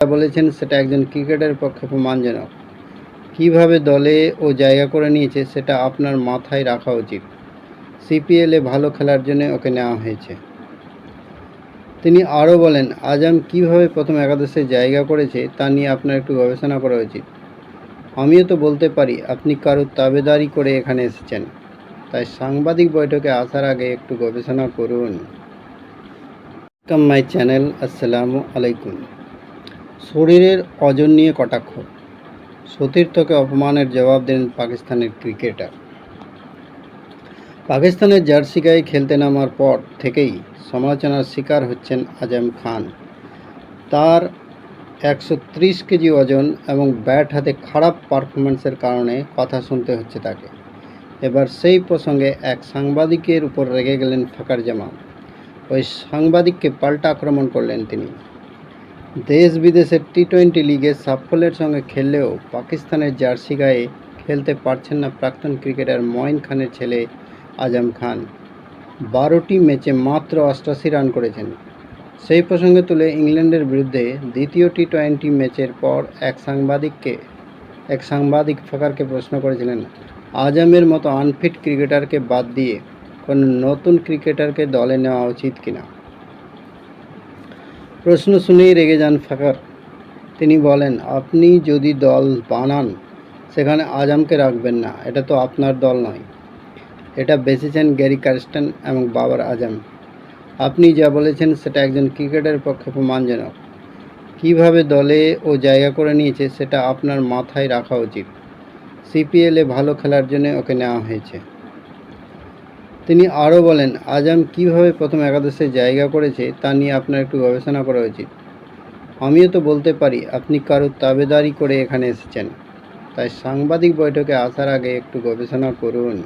যা বলেছেন সেটা একজন ক্রিকেটারের পক্ষে প্রমাণজনক। কীভাবে দলে ও জায়গা করে নিয়েছে সেটা আপনার মাথায় রাখা উচিত। সিপিএলে ভালো খেলার জন্য ওকে নেওয়া হয়েছে। তিনি আরও বলেন, আজম কীভাবে প্রথম একাদশে জায়গা করেছে তা নিয়ে আপনার একটু গবেষণা করা উচিত। আমিও তো বলতে পারি আপনি কারোর তাবেদারি করে এখানে এসেছেন, তাই সাংবাদিক বৈঠকে আসার আগে একটু গবেষণা করুন। Welcome my channel. আসসালামু আলাইকুম। শরীরের ওজন নিয়ে কটাক্ষ, সতীর্থকে অপমানের জবাব দেন পাকিস্তানের ক্রিকেটার। পাকিস্তানের জার্সি গায়ে খেলতে নামার পর থেকেই সমালোচনার শিকার হচ্ছেন আজম খান। তার 130 কেজি ওজন এবং ব্যাট হাতে খারাপ পারফরম্যান্সের কারণে কথা শুনতে হচ্ছে তাকে। এবার সেই প্রসঙ্গে এক সাংবাদিকের উপর রেগে গেলেন ফাকার জামান। ওই সাংবাদিককে পাল্টা আক্রমণ করলেন তিনি। দেশ বিদেশের টি-20 লিগে সাফল্যের সঙ্গে খেললেও পাকিস্তানের জার্সি গায়ে খেলতে পারছেন না প্রাক্তন ক্রিকেটার মঈন খানের ছেলে আজম খান। 12টি ম্যাচে মাত্র 88 রান করেছেন। সেই প্রসঙ্গে তুলে ইংল্যান্ডের বিরুদ্ধে দ্বিতীয় টি-20 ম্যাচের পর এক সাংবাদিক ফাকারকে প্রশ্ন করেছিলেন, আজমের মতো আনফিট ক্রিকেটারকে বাদ দিয়ে কোনো নতুন ক্রিকেটারকে দলে নেওয়া উচিত কিনা। প্রশ্ন শুনেই রেগে যান ফাকার। তিনি বলেন, আপনি যদি দল বানান সেখানে আজমকে রাখবেন না, এটা তো আপনার দল নয়। এটা বেচেছেন গ্যারি কারস্টেন এবং বাবর আজম। আপনি যা বলেছেন সেটা একজন ক্রিকেটারের পক্ষে প্রমাণজনক। কীভাবে দলে ও জায়গা করে নিয়েছে সেটা আপনার মাথায় রাখা উচিত। সিপিএলে ভালো খেলার জন্য ওকে নেওয়া হয়েছে। তিনি আরও বলেন, আজম কীভাবে প্রথম একাদশে জায়গা করেছে তা নিয়ে আপনার একটু গবেষণা করা উচিত। আমিও তো বলতে পারি আপনি কারোর তাবেদারি করে এখানে এসেছেন, তাই সাংবাদিক বৈঠকে আসার আগে একটু গবেষণা করুন।